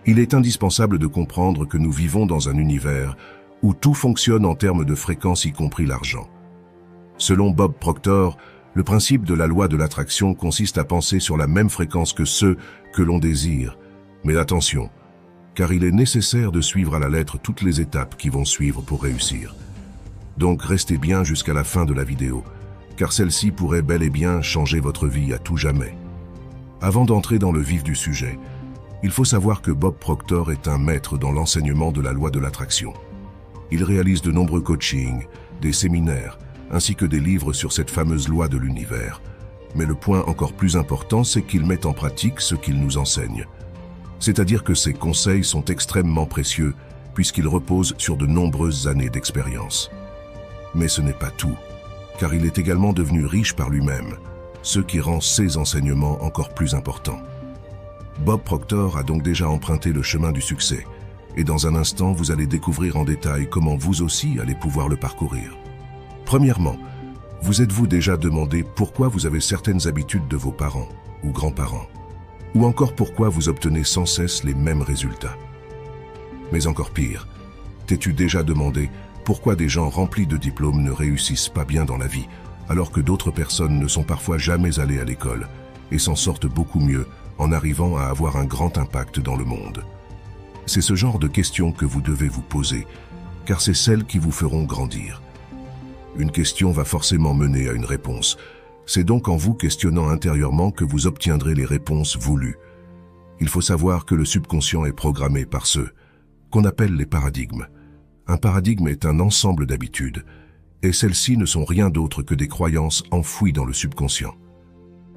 Il est indispensable de comprendre que nous vivons dans un univers où tout fonctionne en termes de fréquence, y compris l'argent. Selon Bob Proctor, le principe de la loi de l'attraction consiste à penser sur la même fréquence que ceux que l'on désire. Mais attention, car il est nécessaire de suivre à la lettre toutes les étapes qui vont suivre pour réussir. Donc restez bien jusqu'à la fin de la vidéo, car celle-ci pourrait bel et bien changer votre vie à tout jamais. Avant d'entrer dans le vif du sujet, il faut savoir que Bob Proctor est un maître dans l'enseignement de la loi de l'attraction. Il réalise de nombreux coachings, des séminaires, ainsi que des livres sur cette fameuse loi de l'univers. Mais le point encore plus important, c'est qu'il met en pratique ce qu'il nous enseigne. C'est-à-dire que ses conseils sont extrêmement précieux, puisqu'ils reposent sur de nombreuses années d'expérience. Mais ce n'est pas tout, car il est également devenu riche par lui-même, ce qui rend ses enseignements encore plus importants. Bob Proctor a donc déjà emprunté le chemin du succès, et dans un instant, vous allez découvrir en détail comment vous aussi allez pouvoir le parcourir. Premièrement, vous êtes-vous déjà demandé pourquoi vous avez certaines habitudes de vos parents ou grands-parents? Ou encore pourquoi vous obtenez sans cesse les mêmes résultats? Mais encore pire, t'es-tu déjà demandé pourquoi des gens remplis de diplômes ne réussissent pas bien dans la vie, alors que d'autres personnes ne sont parfois jamais allées à l'école et s'en sortent beaucoup mieux en arrivant à avoir un grand impact dans le monde? C'est ce genre de questions que vous devez vous poser, car c'est celles qui vous feront grandir. Une question va forcément mener à une réponse. C'est donc en vous questionnant intérieurement que vous obtiendrez les réponses voulues. Il faut savoir que le subconscient est programmé par ceux qu'on appelle les paradigmes. Un paradigme est un ensemble d'habitudes, et celles-ci ne sont rien d'autre que des croyances enfouies dans le subconscient.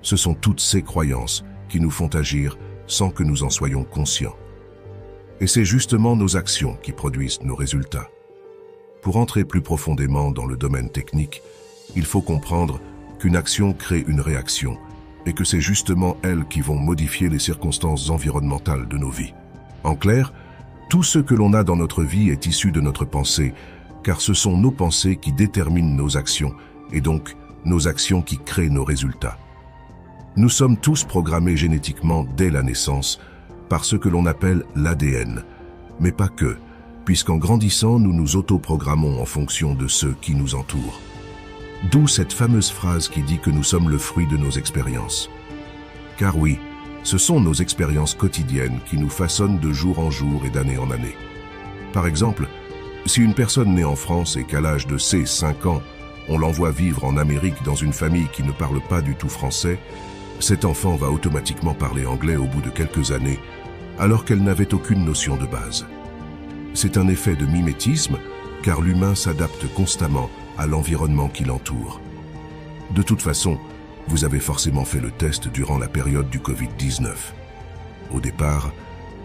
Ce sont toutes ces croyances qui nous font agir sans que nous en soyons conscients. Et c'est justement nos actions qui produisent nos résultats. Pour entrer plus profondément dans le domaine technique, il faut comprendre qu'une action crée une réaction et que c'est justement elles qui vont modifier les circonstances environnementales de nos vies. En clair, tout ce que l'on a dans notre vie est issu de notre pensée, car ce sont nos pensées qui déterminent nos actions et donc nos actions qui créent nos résultats. Nous sommes tous programmés génétiquement dès la naissance par ce que l'on appelle l'ADN, mais pas que, puisqu'en grandissant, nous nous autoprogrammons en fonction de ceux qui nous entourent. D'où cette fameuse phrase qui dit que nous sommes le fruit de nos expériences. Car oui, ce sont nos expériences quotidiennes qui nous façonnent de jour en jour et d'année en année. Par exemple, si une personne née en France et qu'à l'âge de ses 5 ans, on l'envoie vivre en Amérique dans une famille qui ne parle pas du tout français, cet enfant va automatiquement parler anglais au bout de quelques années, alors qu'elle n'avait aucune notion de base. C'est un effet de mimétisme, car l'humain s'adapte constamment à l'environnement qui l'entoure. De toute façon, vous avez forcément fait le test durant la période du Covid-19. Au départ,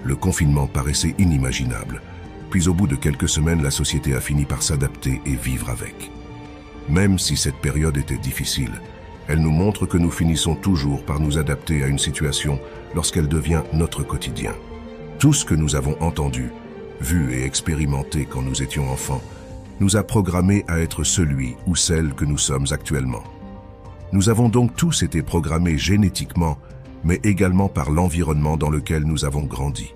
le confinement paraissait inimaginable, puis au bout de quelques semaines, la société a fini par s'adapter et vivre avec. Même si cette période était difficile, elle nous montre que nous finissons toujours par nous adapter à une situation lorsqu'elle devient notre quotidien. Tout ce que nous avons entendu, vu et expérimenté quand nous étions enfants, nous a programmés à être celui ou celle que nous sommes actuellement. Nous avons donc tous été programmés génétiquement, mais également par l'environnement dans lequel nous avons grandi.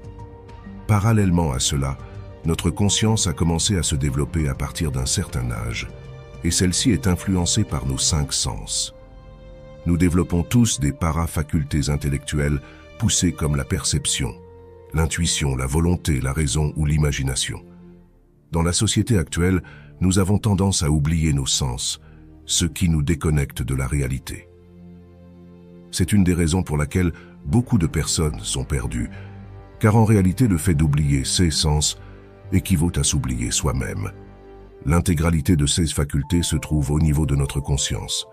Parallèlement à cela, notre conscience a commencé à se développer à partir d'un certain âge, et celle-ci est influencée par nos 5 sens. Nous développons tous des parafacultés intellectuelles poussées comme la perception, l'intuition, la volonté, la raison ou l'imagination. Dans la société actuelle, nous avons tendance à oublier nos sens, ce qui nous déconnecte de la réalité. C'est une des raisons pour laquelle beaucoup de personnes sont perdues, car en réalité le fait d'oublier ses sens équivaut à s'oublier soi-même. L'intégralité de ces facultés se trouve au niveau de notre conscience.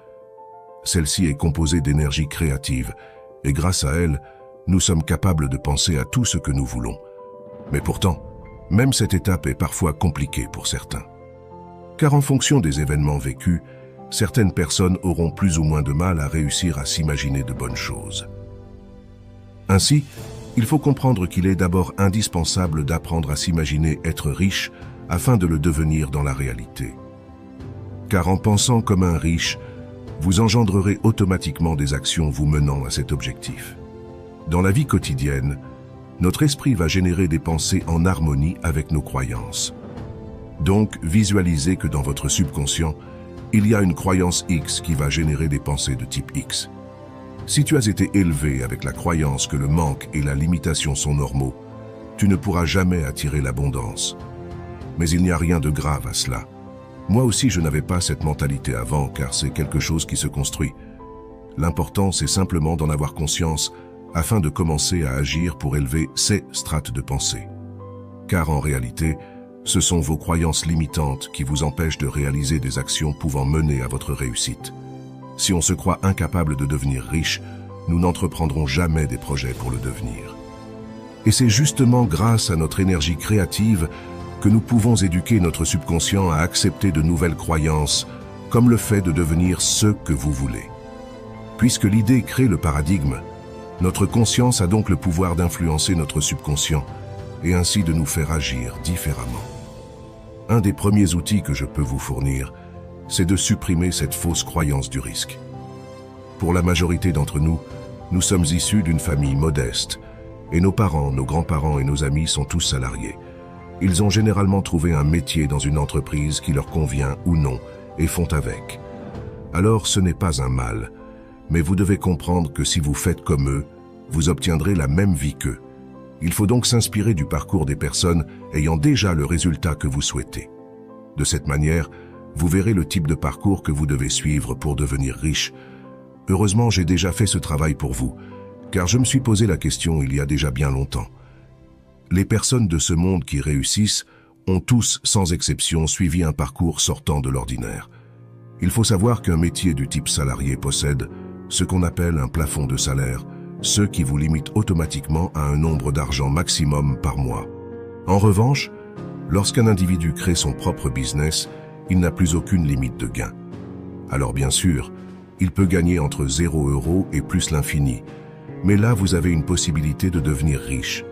Celle-ci est composée d'énergie créative, et grâce à elle, nous sommes capables de penser à tout ce que nous voulons. Mais pourtant, même cette étape est parfois compliquée pour certains. Car en fonction des événements vécus, certaines personnes auront plus ou moins de mal à réussir à s'imaginer de bonnes choses. Ainsi, il faut comprendre qu'il est d'abord indispensable d'apprendre à s'imaginer être riche afin de le devenir dans la réalité. Car en pensant comme un riche, vous engendrerez automatiquement des actions vous menant à cet objectif. Dans la vie quotidienne, notre esprit va générer des pensées en harmonie avec nos croyances. Donc, visualisez que dans votre subconscient, il y a une croyance X qui va générer des pensées de type X. Si tu as été élevé avec la croyance que le manque et la limitation sont normaux, tu ne pourras jamais attirer l'abondance. Mais il n'y a rien de grave à cela. Moi aussi, je n'avais pas cette mentalité avant, car c'est quelque chose qui se construit. L'important, c'est simplement d'en avoir conscience afin de commencer à agir pour élever ces strates de pensée. Car en réalité, ce sont vos croyances limitantes qui vous empêchent de réaliser des actions pouvant mener à votre réussite. Si on se croit incapable de devenir riche, nous n'entreprendrons jamais des projets pour le devenir. Et c'est justement grâce à notre énergie créative que nous pouvons éduquer notre subconscient à accepter de nouvelles croyances, comme le fait de devenir ce que vous voulez. Puisque l'idée crée le paradigme, notre conscience a donc le pouvoir d'influencer notre subconscient et ainsi de nous faire agir différemment. Un des premiers outils que je peux vous fournir, c'est de supprimer cette fausse croyance du risque. Pour la majorité d'entre nous, nous sommes issus d'une famille modeste, et nos parents, nos grands-parents et nos amis sont tous salariés. Ils ont généralement trouvé un métier dans une entreprise qui leur convient ou non, et font avec. Alors ce n'est pas un mal, mais vous devez comprendre que si vous faites comme eux, vous obtiendrez la même vie qu'eux. Il faut donc s'inspirer du parcours des personnes ayant déjà le résultat que vous souhaitez. De cette manière, vous verrez le type de parcours que vous devez suivre pour devenir riche. Heureusement, j'ai déjà fait ce travail pour vous, car je me suis posé la question il y a déjà bien longtemps. Les personnes de ce monde qui réussissent ont tous, sans exception, suivi un parcours sortant de l'ordinaire. Il faut savoir qu'un métier du type salarié possède ce qu'on appelle un plafond de salaire, ce qui vous limite automatiquement à un nombre d'argent maximum par mois. En revanche, lorsqu'un individu crée son propre business, il n'a plus aucune limite de gain. Alors bien sûr, il peut gagner entre 0 € et plus l'infini, mais là vous avez une possibilité de devenir riche.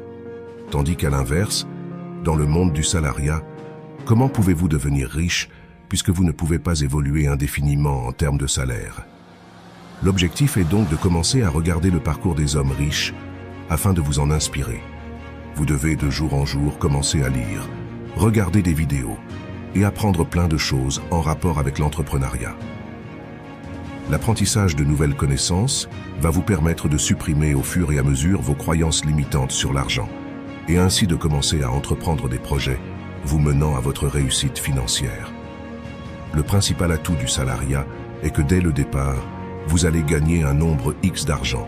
Tandis qu'à l'inverse, dans le monde du salariat, comment pouvez-vous devenir riche puisque vous ne pouvez pas évoluer indéfiniment en termes de salaire? L'objectif est donc de commencer à regarder le parcours des hommes riches afin de vous en inspirer. Vous devez de jour en jour commencer à lire, regarder des vidéos et apprendre plein de choses en rapport avec l'entrepreneuriat. L'apprentissage de nouvelles connaissances va vous permettre de supprimer au fur et à mesure vos croyances limitantes sur l'argent et ainsi de commencer à entreprendre des projets vous menant à votre réussite financière. Le principal atout du salariat est que dès le départ, vous allez gagner un nombre X d'argent,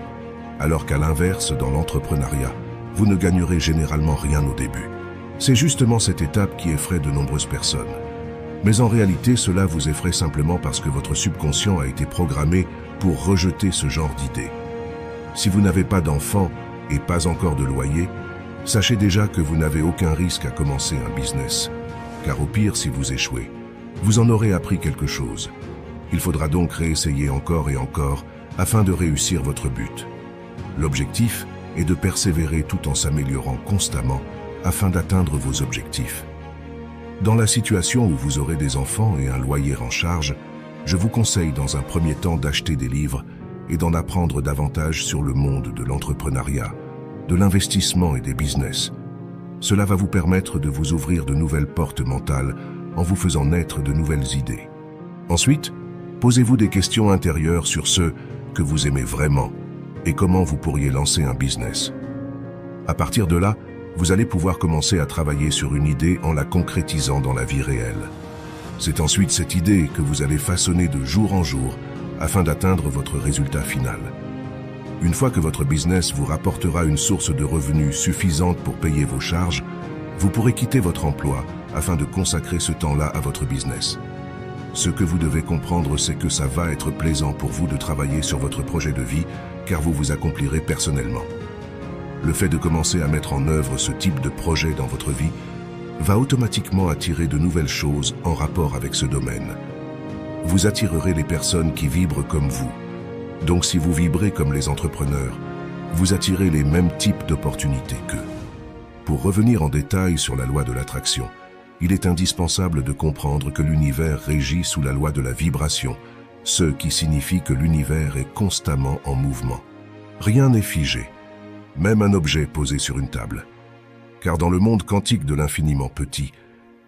alors qu'à l'inverse, dans l'entrepreneuriat, vous ne gagnerez généralement rien au début. C'est justement cette étape qui effraie de nombreuses personnes. Mais en réalité, cela vous effraie simplement parce que votre subconscient a été programmé pour rejeter ce genre d'idées. Si vous n'avez pas d'enfants et pas encore de loyer, sachez déjà que vous n'avez aucun risque à commencer un business. Car au pire, si vous échouez, vous en aurez appris quelque chose. Il faudra donc réessayer encore et encore afin de réussir votre but. L'objectif est de persévérer tout en s'améliorant constamment afin d'atteindre vos objectifs. Dans la situation où vous aurez des enfants et un loyer en charge, je vous conseille dans un premier temps d'acheter des livres et d'en apprendre davantage sur le monde de l'entrepreneuriat, de l'investissement et des business. Cela va vous permettre de vous ouvrir de nouvelles portes mentales en vous faisant naître de nouvelles idées. Ensuite, posez-vous des questions intérieures sur ce que vous aimez vraiment et comment vous pourriez lancer un business. À partir de là, vous allez pouvoir commencer à travailler sur une idée en la concrétisant dans la vie réelle. C'est ensuite cette idée que vous allez façonner de jour en jour afin d'atteindre votre résultat final. Une fois que votre business vous rapportera une source de revenus suffisante pour payer vos charges, vous pourrez quitter votre emploi afin de consacrer ce temps-là à votre business. Ce que vous devez comprendre, c'est que ça va être plaisant pour vous de travailler sur votre projet de vie, car vous vous accomplirez personnellement. Le fait de commencer à mettre en œuvre ce type de projet dans votre vie va automatiquement attirer de nouvelles choses en rapport avec ce domaine. Vous attirerez les personnes qui vibrent comme vous. Donc si vous vibrez comme les entrepreneurs, vous attirez les mêmes types d'opportunités qu'eux. Pour revenir en détail sur la loi de l'attraction, il est indispensable de comprendre que l'univers régit sous la loi de la vibration, ce qui signifie que l'univers est constamment en mouvement. Rien n'est figé. même un objet posé sur une table. Car dans le monde quantique de l'infiniment petit,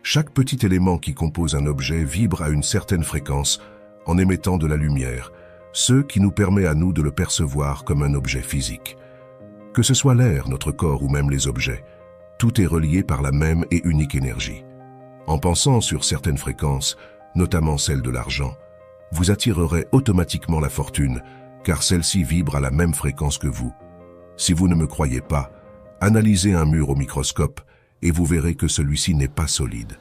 chaque petit élément qui compose un objet vibre à une certaine fréquence en émettant de la lumière, ce qui nous permet à nous de le percevoir comme un objet physique. Que ce soit l'air, notre corps ou même les objets, tout est relié par la même et unique énergie. En pensant sur certaines fréquences, notamment celle de l'argent, vous attirerez automatiquement la fortune, car celle-ci vibre à la même fréquence que vous. Si vous ne me croyez pas, analysez un mur au microscope et vous verrez que celui-ci n'est pas solide.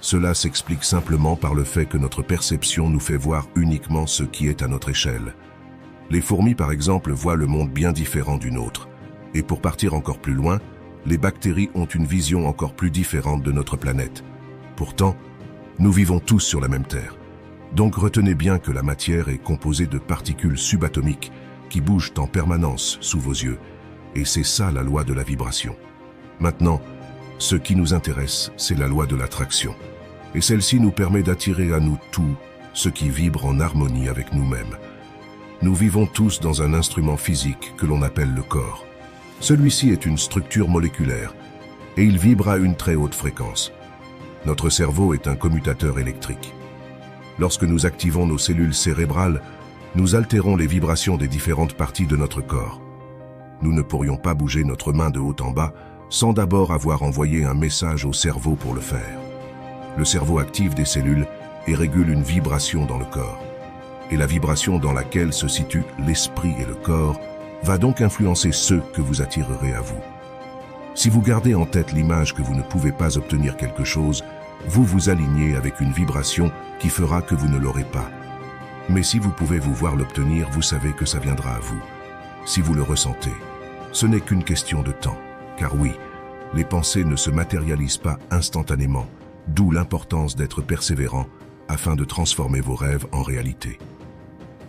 Cela s'explique simplement par le fait que notre perception nous fait voir uniquement ce qui est à notre échelle. Les fourmis, par exemple, voient le monde bien différent d'une autre. Et pour partir encore plus loin, les bactéries ont une vision encore plus différente de notre planète. Pourtant, nous vivons tous sur la même Terre. Donc retenez bien que la matière est composée de particules subatomiques qui bougent en permanence sous vos yeux. Et c'est ça la loi de la vibration. Maintenant, ce qui nous intéresse, c'est la loi de l'attraction. Et celle-ci nous permet d'attirer à nous tout ce qui vibre en harmonie avec nous-mêmes. Nous vivons tous dans un instrument physique que l'on appelle le corps. Celui-ci est une structure moléculaire et il vibre à une très haute fréquence. Notre cerveau est un commutateur électrique. Lorsque nous activons nos cellules cérébrales, nous altérons les vibrations des différentes parties de notre corps. Nous ne pourrions pas bouger notre main de haut en bas sans d'abord avoir envoyé un message au cerveau pour le faire. Le cerveau active des cellules et régule une vibration dans le corps. Et la vibration dans laquelle se situent l'esprit et le corps va donc influencer ceux que vous attirerez à vous. Si vous gardez en tête l'image que vous ne pouvez pas obtenir quelque chose, vous vous alignez avec une vibration qui fera que vous ne l'aurez pas. Mais si vous pouvez vous voir l'obtenir, vous savez que ça viendra à vous. Si vous le ressentez, ce n'est qu'une question de temps. Car oui, les pensées ne se matérialisent pas instantanément, d'où l'importance d'être persévérant afin de transformer vos rêves en réalité.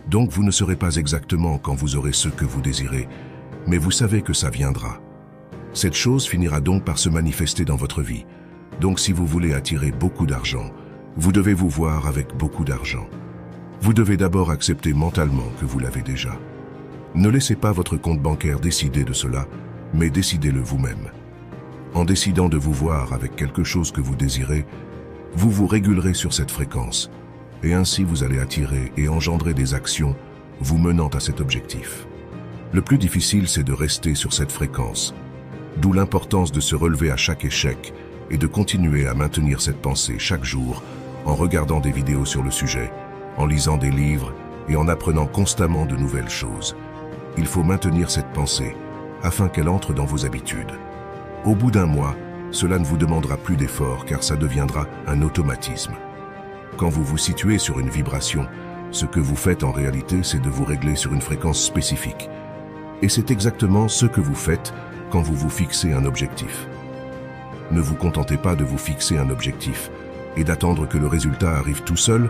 Donc vous ne saurez pas exactement quand vous aurez ce que vous désirez, mais vous savez que ça viendra. Cette chose finira donc par se manifester dans votre vie. Donc si vous voulez attirer beaucoup d'argent, vous devez vous voir avec beaucoup d'argent. Vous devez d'abord accepter mentalement que vous l'avez déjà. Ne laissez pas votre compte bancaire décider de cela, mais décidez-le vous-même. En décidant de vous voir avec quelque chose que vous désirez, vous vous régulerez sur cette fréquence, et ainsi vous allez attirer et engendrer des actions vous menant à cet objectif. Le plus difficile, c'est de rester sur cette fréquence, d'où l'importance de se relever à chaque échec et de continuer à maintenir cette pensée chaque jour en regardant des vidéos sur le sujet, en lisant des livres et en apprenant constamment de nouvelles choses. Il faut maintenir cette pensée afin qu'elle entre dans vos habitudes. Au bout d'un mois, cela ne vous demandera plus d'effort car ça deviendra un automatisme. Quand vous vous situez sur une vibration, ce que vous faites en réalité, c'est de vous régler sur une fréquence spécifique. Et c'est exactement ce que vous faites quand vous vous fixez un objectif. Ne vous contentez pas de vous fixer un objectif et d'attendre que le résultat arrive tout seul,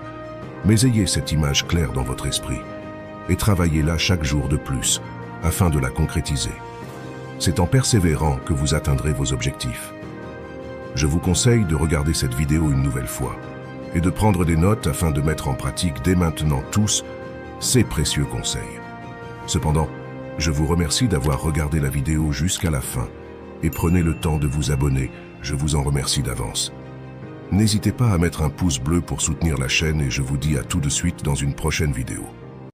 mais ayez cette image claire dans votre esprit et travaillez-la chaque jour de plus afin de la concrétiser. C'est en persévérant que vous atteindrez vos objectifs. Je vous conseille de regarder cette vidéo une nouvelle fois et de prendre des notes afin de mettre en pratique dès maintenant tous ces précieux conseils. Cependant, je vous remercie d'avoir regardé la vidéo jusqu'à la fin et prenez le temps de vous abonner, je vous en remercie d'avance. N'hésitez pas à mettre un pouce bleu pour soutenir la chaîne et je vous dis à tout de suite dans une prochaine vidéo.